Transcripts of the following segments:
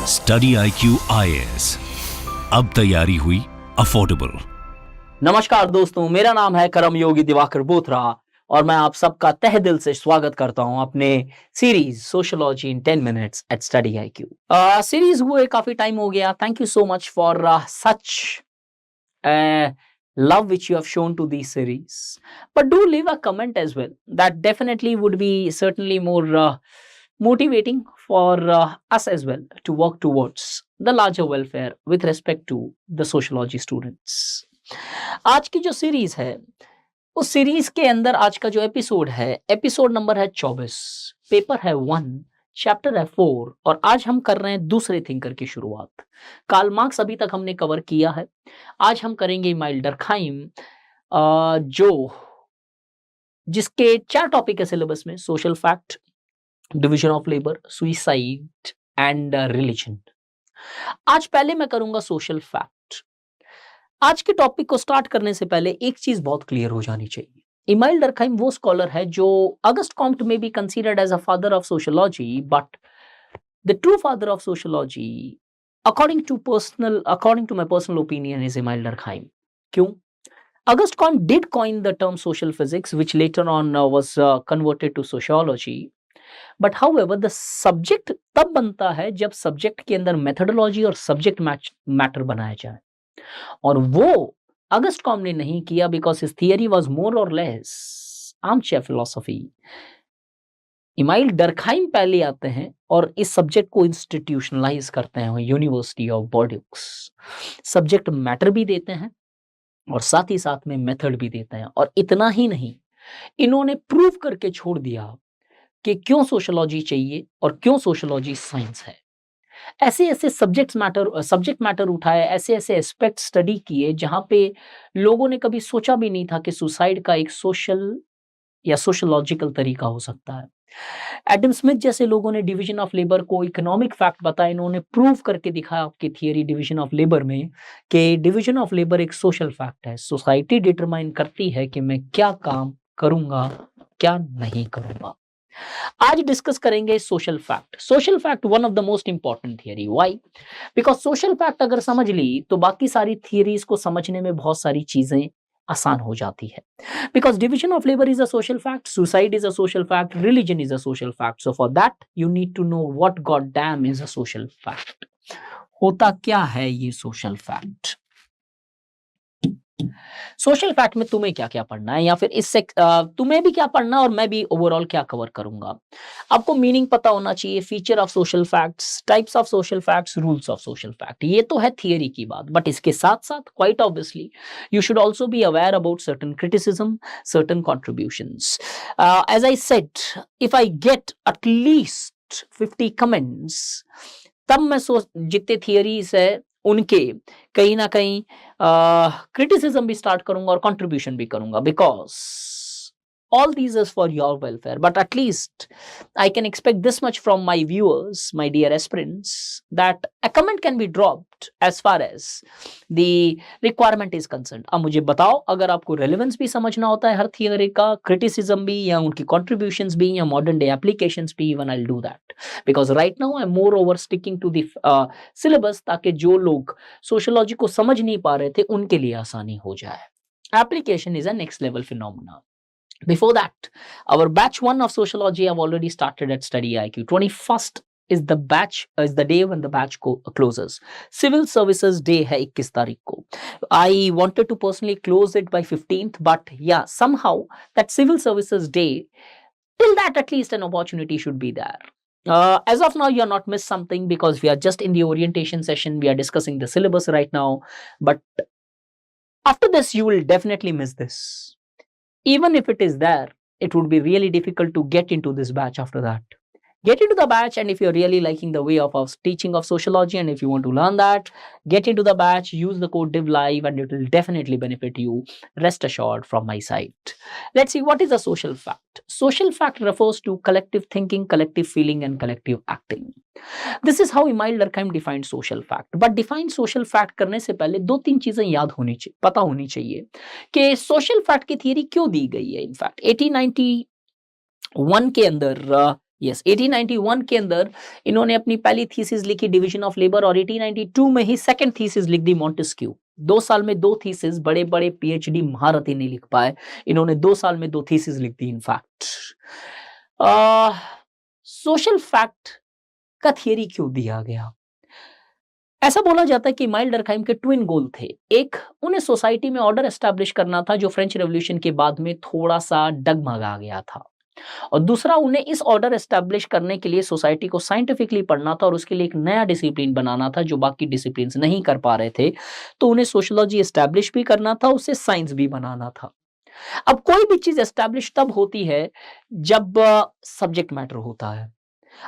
Study IQ IAS, अब तैयारी हुई अफोर्डेबल। नमस्कार दोस्तों, मेरा नाम है कर्मयोगी दिवाकर बोथरा और मैं आप सबका तहे दिल से स्वागत करता हूं अपने series sociology in 10 minutes at study IQ। Series हुए काफी टाइम हो गया। Thank you so much for such love which you have shown to these series, but do leave a comment as well. That definitely would be certainly more motivating for us as well to work towards the larger welfare with respect to the sociology students. आज की जो series है उस series के अंदर आज का जो एपिसोड है, एपिसोड नंबर है 24, पेपर है 1, चैप्टर है 4 और आज हम कर रहे हैं दूसरे थिंकर की शुरुआत। कार्ल मार्क्स अभी तक हमने कवर किया है। आज हम करेंगे इमाइल डर्कहाइम, जिसके 4 टॉपिक है सिलेबस में: social fact, division of labour, suicide and religion. आज पहले मैं करूंगा सोशल फैक्ट। आज के टॉपिक को स्टार्ट करने से पहले एक चीज बहुत क्लियर हो जानी चाहिए। इमाइल डर्कहाइम वो स्कॉलर है जो Auguste Comte may be considered as a father of sociology, but the true father of sociology according to my personal opinion is Emile Durkheim. क्यों? Auguste Comte did coin the term social physics, which later on was converted to sociology. But however, the subject तब बनता है जब subject के अंदर methodology और subject matter बनाया जाए, और वो अगस्ट कॉम्ट ने नहीं किया because his theory was more or less armchair philosophy. Emile Durkheim पहले आते हैं और इस सब्जेक्ट को इंस्टीट्यूशनलाइज करते हैं यूनिवर्सिटी ऑफ बॉर्डियोक्स। सब्जेक्ट मैटर भी देते हैं और साथ ही साथ में मेथड भी देते हैं, और इतना ही नहीं, इन्होंने प्रूव करके छोड़ दिया कि क्यों सोशियोलॉजी चाहिए और क्यों सोशियोलॉजी साइंस है। ऐसे ऐसे सब्जेक्ट मैटर उठाए, ऐसे ऐसे एस्पेक्ट स्टडी किए जहां पे लोगों ने कभी सोचा भी नहीं था कि सुसाइड का एक सोशल या सोशियोलॉजिकल तरीका हो सकता है। एडम स्मिथ जैसे लोगों ने डिवीजन ऑफ लेबर को इकोनॉमिक फैक्ट बताया, इन्होंने प्रूव करके दिखाया आपकी थियरी डिवीजन ऑफ लेबर में कि डिवीजन ऑफ लेबर एक सोशल फैक्ट है। सोसाइटी डिटरमाइन करती है कि मैं क्या काम करूंगा, क्या नहीं करूंगा। आज डिस्कस करेंगे social fact. Social fact one of the most important theory. Why? Because social fact अगर समझ ली तो बाकी सारी थियरीज को समझने में बहुत सारी चीजें आसान हो जाती है। Because division of labour is a social fact, suicide is a social fact, religion is a social fact. So for that you need to know what god damn is a social fact. होता क्या है ये social fact? Social fact में तुम्हें क्या क्या पढ़ना है, या फिर इससे तुम्हें भी क्या पढ़ना और मैं भी ओवरऑल क्या कवर करूंगा। आपको मीनिंग पता होना चाहिए, feature of social facts, types of social facts, rules of social fact. ये तो है थियरी की बात, बट इसके साथ साथ quite obviously you should also be aware about certain criticism, certain contributions. As I said, if I get at least 50 comments, तब मैं जितने थियरीज है उनके कहीं ना कहीं क्रिटिसिज्म भी स्टार्ट करूंगा और कंट्रीब्यूशन भी करूंगा, because all these is for your welfare. But at least I can expect this much from my viewers, my dear aspirants, that a comment can be dropped as far as the requirement is concerned. अब मुझे बताओ, अगर आपको relevance भी समझना होता है हर theory का, क्रिटिसिज्म भी, या उनकी कॉन्ट्रीब्यूशंस भी, या मॉडर्न डे एप्लीकेशंस भी, even I'll do that. Because right now I'm more over sticking to the syllabus, ताकि जो लोग सोशियोलॉजी को समझ नहीं पा रहे थे उनके लिए आसानी हो जाए। Application is a next level phenomenon. Before that, our batch 1 of sociology have already started at Study IQ. 21st is the day when the batch closes. Civil Services Day है 21 तारीख को। I wanted to personally close it by 15th, but yeah, somehow that Civil Services Day, till that at least an opportunity should be there. As of now, you are not missed something because we are just in the orientation session. We are discussing the syllabus right now, but after this, you will definitely miss this. Even if it is there, it would be really difficult to get into this batch after that. Get into the batch, and if you're really liking the way of our teaching of sociology, and if you want to learn that, get into the batch, use the code DIVLIVE, and it will definitely benefit you. Rest assured from my side. Let's see, what is a social fact? Social fact refers to collective thinking, collective feeling, and collective acting. This is how Emile Durkheim defined social fact. But define social fact करने से पहले 2-3 चीजें याद होनी चाहिए, पता होनी चाहिए कि social fact की थियरी क्यों दी गई है। इनफैक्ट 1891 के अंदर यस 1891 के अंदर इन्होंने अपनी पहली थीसिस लिखी डिवीजन ऑफ लेबर और 1892 में ही सेकंड थीसिस लिख दी मॉन्टेस्क्यू। 2 साल में 2 थीसिस, बड़े बड़े पीएचडी महारथी नहीं लिख पाए, इन्होंने 2 साल में 2 थीसिस लिख दी। इनफैक्ट सोशल फैक्ट का थियरी क्यों दिया गया? ऐसा बोला जाता है कि इमाइल डर्कहाइम के ट्विन गोल थे। एक, उन्हें सोसाइटी में ऑर्डर एस्टैब्लिश करना था जो फ्रेंच रेवोल्यूशन के बाद में थोड़ा सा डगमगा गया था, और दूसरा, उन्हें इस ऑर्डर एस्टैब्लिश करने के लिए सोसाइटी को साइंटिफिकली पढ़ना था और उसके लिए एक नया डिसिप्लिन बनाना था जो बाकी डिसिप्लिन्स नहीं कर पा रहे थे। तो उन्हें सोशियोलॉजी एस्टैब्लिश भी करना था, उससे साइंस भी बनाना था। अब कोई भी चीज एस्टैब्लिश तब होती है जब सब्जेक्ट मैटर होता है।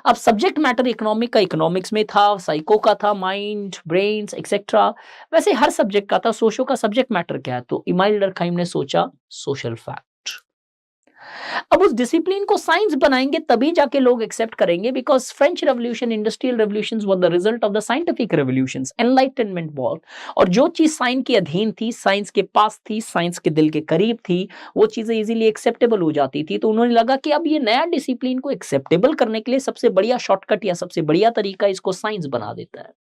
अब सब्जेक्ट मैटर इकोनॉमिक का इकोनॉमिक्स में था, साइको का था माइंड, ब्रेन्स एक्सेट्रा, वैसे हर सब्जेक्ट का था। सोशो का सब्जेक्ट मैटर क्या है? तो इमाइल डर्कहाइम ने सोचा सोशल फैक्ट। अब उस डिसिप्लिन को साइंस बनाएंगे तभी जाके लोग एक्सेप्ट करेंगे, because French revolution, industrial revolutions were the result of the scientific revolutions, enlightenment war. और जो चीज साइंस के अधीन थी, साइंस के पास थी, साइंस के दिल के करीब थी, वो चीजें इजीली एक्सेप्टेबल हो जाती थी। तो उन्होंने लगा कि अब ये नया डिसिप्लिन को एक्सेप्टेबल करने के लिए सबसे बढ़िया शॉर्टकट या सबसे बढ़िया तरीका इसको साइंस बना देता है।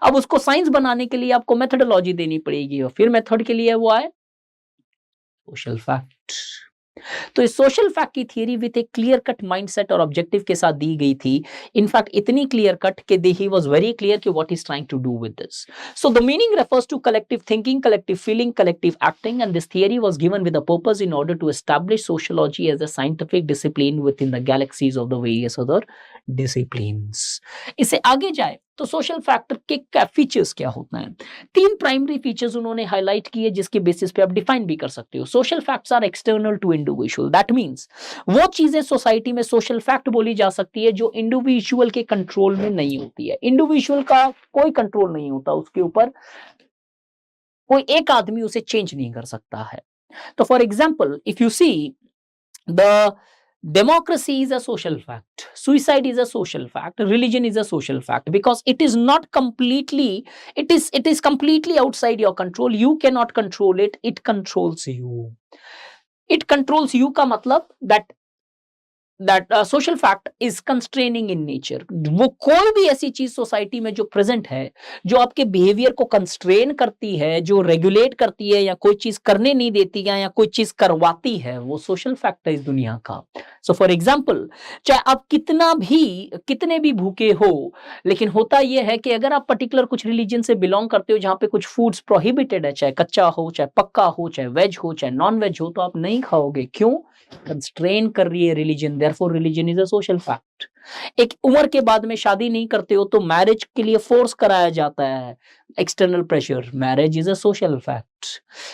अब उसको साइंस बनाने के लिए आपको मेथोडोलॉजी देनी पड़ेगी, और फिर मेथड के लिए वो आए सोशल फैक्ट। तो इस सोशल फैक्ट की theory with A clear cut mindset और ऑब्जेक्टिव के साथ दी गई थी। इनफैक्ट इतनी क्लियर कट कि ही वाज वेरी क्लियर कि what is trying to do with this. So the meaning refers to collective thinking, collective feeling, collective acting, and this theory was given with a purpose in order to establish sociology as a scientific discipline within the galaxies of the various other disciplines. इससे आगे जाए तो social factor के features क्या होता है? 3 primary features उन्होंने highlight किए जिसके बेसिस पे आप डिफाइन भी कर सकते हो। Social facts are external to individual, that means वो चीजें सोसाइटी में सोशल फैक्ट बोली जा सकती है जो इंडिविजुअल के कंट्रोल में नहीं होती है। इंडिविजुअल का कोई कंट्रोल नहीं होता उसके ऊपर, कोई एक आदमी उसे चेंज नहीं कर सकता है। तो for example, if you see the democracy is a social fact, suicide is a social fact, religion is a social fact, because it is not completely, it is completely outside your control. You cannot control it, it controls you. It controls you का मतलब that social fact is constraining in nature. वो कोई भी ऐसी चीज society में जो present है, जो आपके बिहेवियर को कंस्ट्रेन करती है, जो रेगुलेट करती है, या कोई चीज करने नहीं देती है, या कोई चीज करवाती है, वो सोशल फैक्ट है इस दुनिया का। सो फॉर एग्जाम्पल, चाहे आप कितने भी भूखे हो, लेकिन होता यह है कि अगर आप पर्टिकुलर कुछ रिलीजन से बिलोंग करते हो जहां पे कुछ फूड्स प्रोहिबिटेड है, चाहे कच्चा हो, चाहे पक्का हो, चाहे वेज हो, चाहे नॉन वेज हो, तो आप नहीं खाओगे। क्यों? कंस्ट्रेन कर रही है religion, therefore religion is a social fact. एक उम्र के बाद में शादी नहीं करते हो तो मैरिज के लिए फोर्स कराया जाता है, external pressure, marriage is a social fact.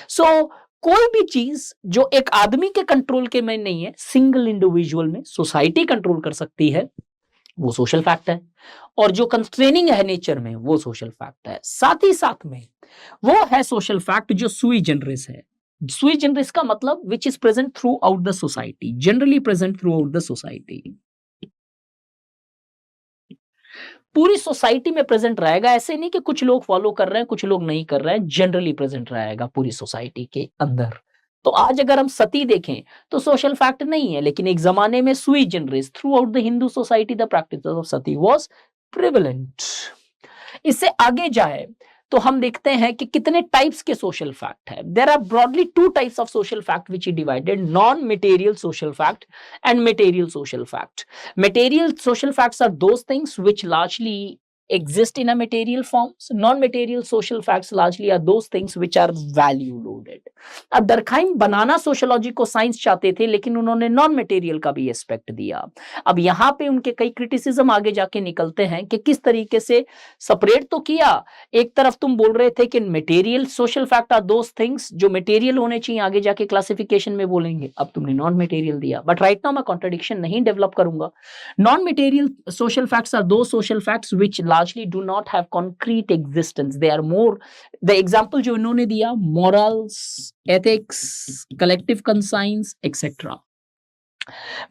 So कोई भी चीज जो एक आदमी के कंट्रोल के में नहीं है, सिंगल इंडिविजुअल में सोसाइटी कंट्रोल कर सकती है, वो सोशल फैक्ट है। और जो कंस्ट्रेनिंग है नेचर में, वो सोशल फैक्ट है। साथ ही साथ में वो है सोशल फैक्ट जो सुई जनरिस है। सुई जनरिस का मतलब which is present through out the society, generally present through out the society, पूरी सोसाइटी में प्रेजेंट रहेगा। ऐसे नहीं कि कुछ लोग फॉलो कर रहे हैं, कुछ लोग नहीं कर रहे हैं, जनरली प्रेजेंट रहेगा पूरी सोसाइटी के अंदर। तो आज अगर हम सती देखें तो सोशल फैक्ट नहीं है, लेकिन एक जमाने में sui generis throughout the Hindu society the practice of sati was prevalent. इससे आगे जाए तो हम देखते हैं कि कितने टाइप्स के सोशल फैक्ट है। There are broadly 2 types of social fact which is divided, non material social fact and material social fact. Material social facts are those things which largely exist in a material forms. Non-material social facts largely are those things which are value loaded. अब दरखाइम बनाना sociology को science चाहते थे, लेकिन उन्होंने non material का भी aspect दिया। अब यहाँ पे उनके कई क्रिटिसिज्म आगे जाके निकलते हैं कि किस तरीके से सेपरेट तो किया। एक तरफ तुम बोल रहे थे कि material social fact are those things जो मटेरियल होने चाहिए, आगे जाके क्लासिफिकेशन में बोलेंगे। अब तुमने नॉन मटेरियल दिया, बट राइट नाउ मैं कॉन्ट्रडिक्शन नहीं डेवलप करूंगा। Non material social facts are those social facts which largely do not have concrete existence. They are more, the example जो इन्होंने दिया, morals, ethics, collective conscience, etc.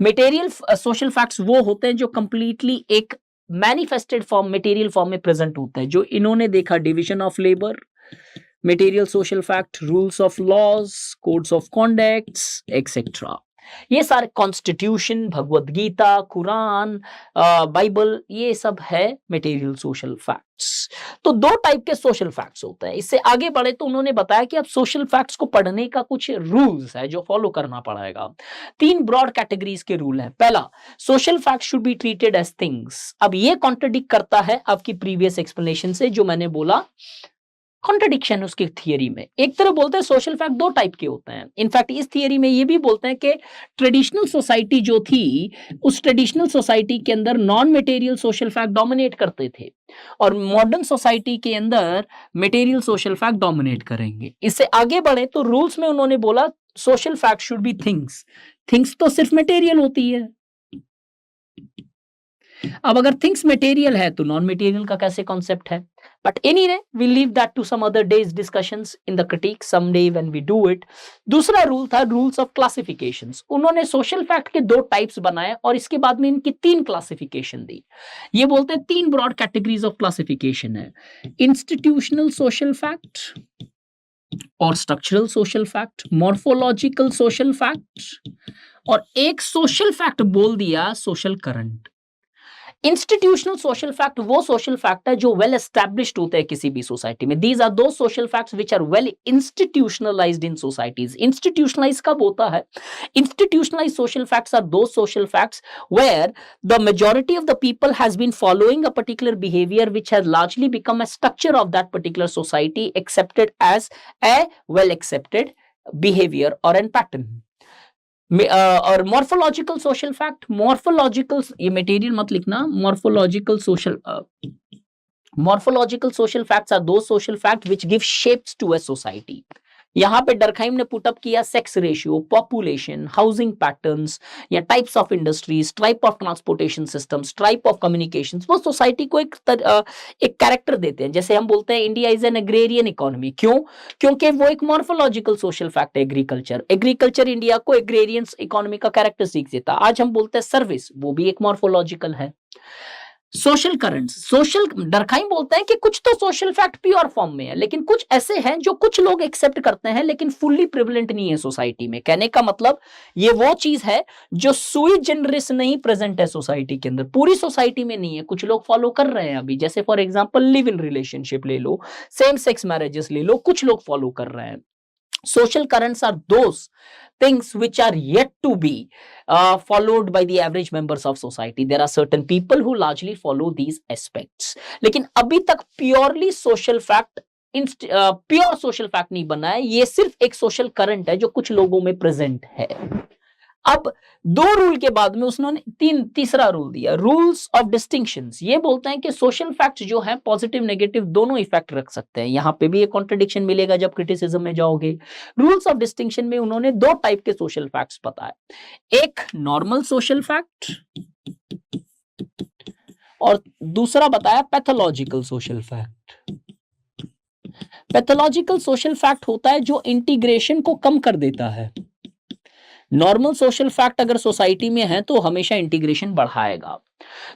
Material social facts वो होते हैं जो completely एक manifested form, material form में present होता है, जो इन्होंने देखा division of labor, material social fact, rules of laws, codes of conducts, etc. ये सारे कॉन्स्टिट्यूशन, भगवत गीता, कुरान, बाइबल, ये सब है मटेरियल सोशल फैक्ट्स। तो दो टाइप के सोशल फैक्ट्स होते हैं। इससे आगे बढ़े तो उन्होंने बताया कि अब सोशल फैक्ट्स को पढ़ने का कुछ रूल्स है जो फॉलो करना पड़ेगा। तीन ब्रॉड कैटेगरीज के रूल हैं। पहला, social facts should be treated as things. अब ये कॉन्ट्रडिक्ट करता है आपकी प्रीवियस एक्सप्लेनेशन से, जो मैंने बोला कॉन्ट्रडिक्शन उसकी थियरी में। एक तरफ बोलते हैं सोशल फैक्ट दो टाइप के होते हैं। इनफैक्ट इस थियरी में ये भी बोलते हैं कि ट्रेडिशनल सोसाइटी जो थी, उस ट्रेडिशनल सोसाइटी के अंदर non material social fact dominate करते थे और मॉडर्न सोसाइटी के अंदर मटेरियल सोशल फैक्ट डोमिनेट करेंगे। इससे आगे बढ़े तो रूल्स में उन्होंने बोला social fact should be things. Things तो सिर्फ मटेरियल होती है। अब अगर थिंग्स मटेरियल है तो नॉन मटेरियल का कैसे कॉन्सेप्ट है? But anyway we leave that to some other days discussions in the critique someday when we do it. दूसरा रूल था रूल्स ऑफ क्लासिफिकेशंस। उन्होंने सोशल फैक्ट के दो टाइप्स बनाए और इसके बाद में इनकी तीन क्लासिफिकेशन दी। ये बोलते हैं तीन ब्रॉड कैटेगरीज ऑफ क्लासिफिकेशन है, इंस्टीट्यूशनल सोशल फैक्ट और structural social fact, morphological social fact और एक सोशल फैक्ट बोल दिया social current. Institutional social fact वो सोशल फैक्ट है जो वेल एस्टैब्लिश्ड होते हैं किसी भी सोसाइटी में। These are those social facts which are well institutionalised in societies. Institutionalise कब होता है? Institutionalised social facts are those social facts where the majority of the people has been following a particular behaviour which has largely become a structure of that particular society accepted as a well accepted behaviour और an pattern. और morphological social fact, morphological, ये material मत लिखना, morphological social facts are those social fact which give shapes to a society. यहां पे Durkheim ने put up किया sex ratio, population, housing patterns या types of industries, type of transportation systems, type of communications. वो society को एक character देते हैं। जैसे हम बोलते हैं India is an agrarian economy. क्यों? क्योंकि वो एक मॉर्फोलॉजिकल सोशल फैक्ट है। एग्रीकल्चर इंडिया को एग्रेरियन इकोनॉमी का कैरेक्टरिस्टिक देता। आज हम बोलते हैं सर्विस, वो भी एक मॉर्फोलॉजिकल है। सोशल करंट्स, सोशल डरखाइम बोलते हैं कि कुछ तो सोशल फैक्ट प्योर फॉर्म में है, लेकिन कुछ ऐसे हैं जो कुछ लोग एक्सेप्ट करते हैं लेकिन फुल्ली प्रिवलेंट नहीं है सोसाइटी में। कहने का मतलब ये वो चीज है जो सुई जनरिस नहीं प्रेजेंट है सोसाइटी के अंदर, पूरी सोसाइटी में नहीं है, कुछ लोग फॉलो कर रहे हैं अभी। जैसे for example live in relationship ले लो, सेम सेक्स मैरिजेस ले लो, कुछ लोग फॉलो कर रहे हैं। Social currents are those things which are yet to be followed by the average members of society. There are certain people who largely follow these aspects. लेकिन अभी तक purely social fact pure social fact नहीं बना है। ये सिर्फ एक social current है जो कुछ लोगों में प्रेजेंट है। अब दो रूल के बाद में उसने तीसरा रूल दिया, रूल्स ऑफ डिस्टिंक्शंस। ये बोलते हैं कि सोशल फैक्ट्स जो है पॉजिटिव नेगेटिव दोनों इफेक्ट रख सकते हैं। यहां पे भी एक कॉन्ट्रडिक्शन मिलेगा जब क्रिटिसिज्म में जाओगे। रूल्स ऑफ डिस्टिंक्शन में उन्होंने दो टाइप के सोशल फैक्ट्स बताए, एक नॉर्मल सोशल फैक्ट और दूसरा बताया pathological social fact. Pathological social fact होता है जो इंटीग्रेशन को कम कर देता है। नॉर्मल सोशल फैक्ट अगर सोसाइटी में है तो हमेशा इंटीग्रेशन बढ़ाएगा।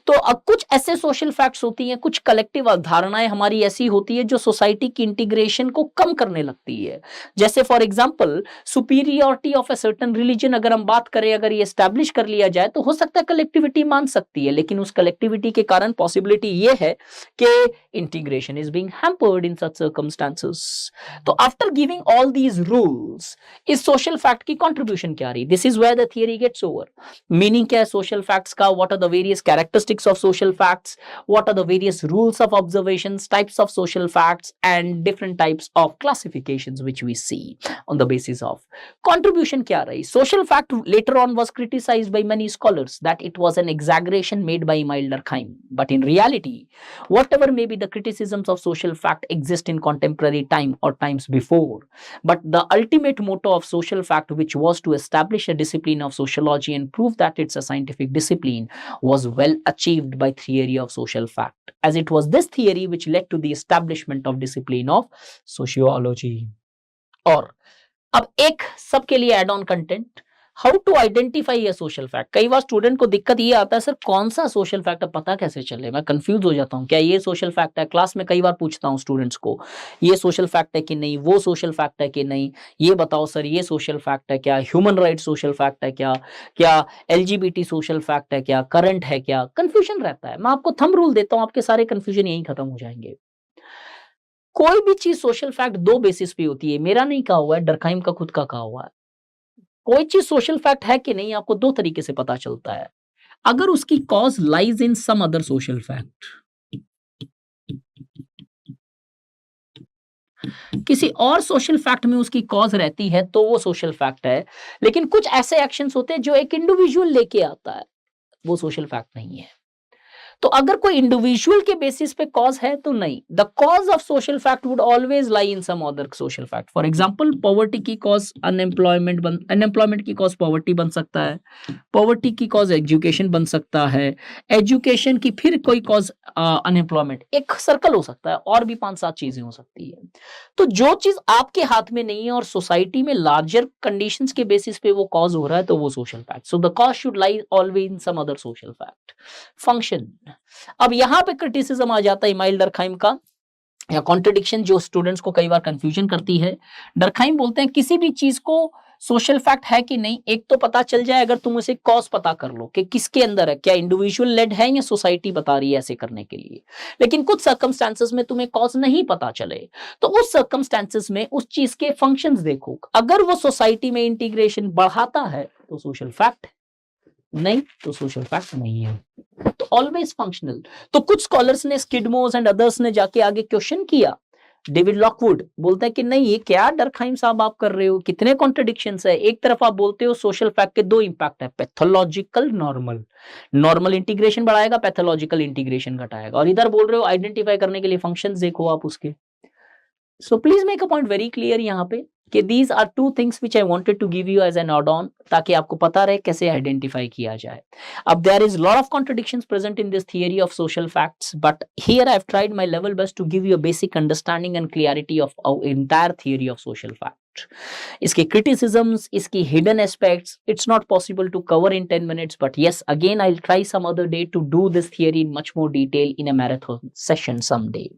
तो अब कुछ ऐसे सोशल फैक्ट्स होती हैं, कुछ कलेक्टिव अवधारणाएं हमारी ऐसी होती है जो सोसाइटी की इंटीग्रेशन को कम करने लगती है। जैसे for example superiority of a certain religion अगर हम बात करें, अगर ये एस्टैब्लिश कर लिया जाए तो हो सकता है कलेक्टिविटी मान सकती है, लेकिन उस कलेक्टिविटी के कारण पॉसिबिलिटी ये है कि integration is being hampered in such circumstances. तो after giving all these rules, इस सोशल फैक्ट की कंट्रीब्यूशन क्या रही? This is where the theory gets over. Meaning क्या है सोशल फैक्ट्स का? What are the various characteristics of social facts, what are the various rules of observations, types of social facts and different types of classifications which we see on the basis of contribution kya rahi? Social fact later on was criticized by many scholars that it was an exaggeration made by Emile Durkheim, but in reality whatever may be the criticisms of social fact exist in contemporary time or times before, but the ultimate motto of social fact, which was to establish a discipline of sociology and prove that it's a scientific discipline, was well achieved by theory of social fact, as it was this theory which led to the establishment of discipline of sociology. और अब एक सबके लिए add on content, how to identify a social fact. कई बार student को दिक्कत ये आता है, सर कौन सा सोशल फैक्ट है, पता कैसे चले, मैं कंफ्यूज हो जाता हूँ, क्या ये सोशल फैक्ट है। क्लास में कई बार पूछता हूँ स्टूडेंट्स को, ये सोशल फैक्ट है कि नहीं, वो सोशल फैक्ट है कि नहीं, ये बताओ सर ये सोशल फैक्ट है क्या, ह्यूमन राइट सोशल फैक्ट है क्या, क्या एलजीबीटी सोशल फैक्ट है क्या, करंट है क्या, कंफ्यूजन रहता है। मैं आपको थंब रूल देता हूँ, आपके सारे कंफ्यूजन यही खत्म हो जाएंगे। कोई भी चीज सोशल फैक्ट दो बेसिस पे होती है, मेरा नहीं कहा हुआ है, डरखाइम का खुद का कहा हुआ है। कोई चीज सोशल फैक्ट है कि नहीं आपको दो तरीके से पता चलता है। अगर उसकी cause lies in some other social fact, किसी और सोशल फैक्ट में उसकी कॉज रहती है तो वो सोशल फैक्ट है। लेकिन कुछ ऐसे एक्शंस होते हैं जो एक इंडिविजुअल लेके आता है, वो सोशल फैक्ट नहीं है। तो अगर कोई इंडिविजुअल के बेसिस पे कॉज है तो नहीं, the cause of social fact would always lie in some other social fact. For example poverty की कॉज अनएम्प्लॉयमेंट की कॉज पॉवर्टी बन सकता है, पॉवर्टी की कॉज एजुकेशन बन सकता है, एजुकेशन की फिर कोई कॉज अनएम्प्लॉयमेंट, एक सर्कल हो सकता है, और भी 5-7 चीजें हो सकती है। तो जो चीज आपके हाथ में नहीं है और सोसाइटी में लार्जर कंडीशंस के बेसिस पे वो कॉज हो रहा है तो वो social fact. So the cause should lie always in some other social fact. Function, अब यहां पे क्रिटिसिज्म आ जाता है इमाइल डरखाइम का, या कॉन्ट्रडिक्शन जो स्टूडेंट्स को कई बार कंफ्यूजन करती है। डरखाइम बोलते हैं किसी भी चीज को सोशल फैक्ट है कि नहीं एक तो पता चल जाए अगर तुम उसे कॉज पता कर लो कि किसके अंदर है, क्या इंडिविजुअल लेड है या सोसाइटी बता रही है ऐसे करने के लिए। लेकिन कुछ सर्कमस्टेंसेस में तुम्हें कॉज नहीं पता चले तो उस सर्कमस्टेंसेस में उस चीज के फंक्शंस देखो, अगर वो सोसाइटी में इंटीग्रेशन बढ़ाता है तो सोशल फैक्ट, नहीं तो सोशल फैक्ट नहीं है। तो ऑलवेज फंक्शनल। तो कुछ स्कॉलर्स ने, स्किडमोस एंड अदर्स ने जाके आगे क्वेश्चन किया। डेविड लॉकवुड बोलता है कि नहीं ये क्या डरखाइम साहब आप कर रहे हो, कितने कॉन्ट्रडिक्शंस है। एक तरफ आप बोलते हो सोशल फैक्ट के दो इंपैक्ट है, पैथोलॉजिकल नॉर्मल, नॉर्मल इंटीग्रेशन बढ़ाएगा, पैथोलॉजिकल इंटीग्रेशन घटाएगा, और इधर बोल रहे हो आइडेंटिफाई करने के लिए फंक्शंस देखो आप उसके। So please make a point very clear यहाँ पे कि these are two things which I wanted to give you as an add on, ताकि आपको पता रहे कैसे आइडेंटिफाई किया जाए। अब there is lot of contradictions present in this theory of social facts, but here I have tried my level best to give you a basic understanding and clarity of entire theory of social fact. इसके criticisms, इसकी hidden aspects, it's not possible to cover in 10 minutes, but yes, again I'll try some other day to do this theory in much more detail in a marathon session someday.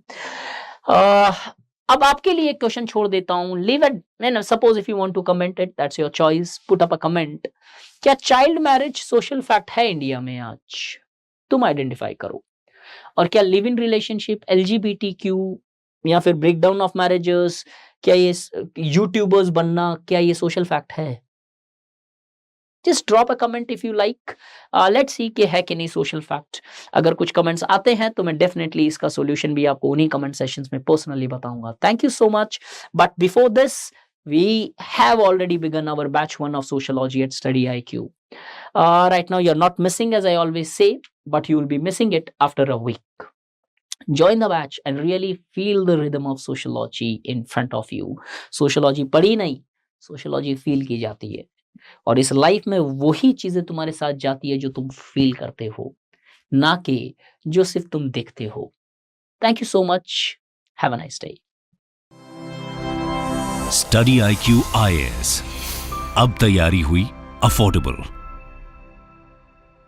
अब आपके लिए एक question छोड़ देता हूं, leave it, suppose if you want to comment it, that's your choice, put up a comment. क्या child marriage social fact है India में आज? तुम आइडेंटिफाई करो। और क्या लिव इन रिलेशनशिप, LGBTQ या फिर ब्रेकडाउन ऑफ मैरिजेस, क्या ये यूट्यूबर्स बनना, क्या ये सोशल फैक्ट है? Just drop a comment if you like, let's see कि है कि नहीं सोशल फैक्ट। अगर कुछ कमेंट्स आते हैं तो मैं डेफिनेटली इसका सॉल्यूशन भी आपको उन्हीं कमेंट सेशंस में पर्सनली बताऊंगा। Thank you so much. But before this we have already begun our batch 1 of sociology at Study IQ. Right now you're not missing, as I always say, but you will be missing it after a week. Join the batch and really feel the rhythm of sociology in front of you. Sociology पढ़ी नहीं, sociology feel की जाती है, और इस life में वही चीजें तुम्हारे साथ जाती है जो तुम फील करते हो, ना कि जो सिर्फ तुम देखते हो। Thank you so much, have a nice day. Study IQ IAS, अब तैयारी हुई अफोर्डेबल।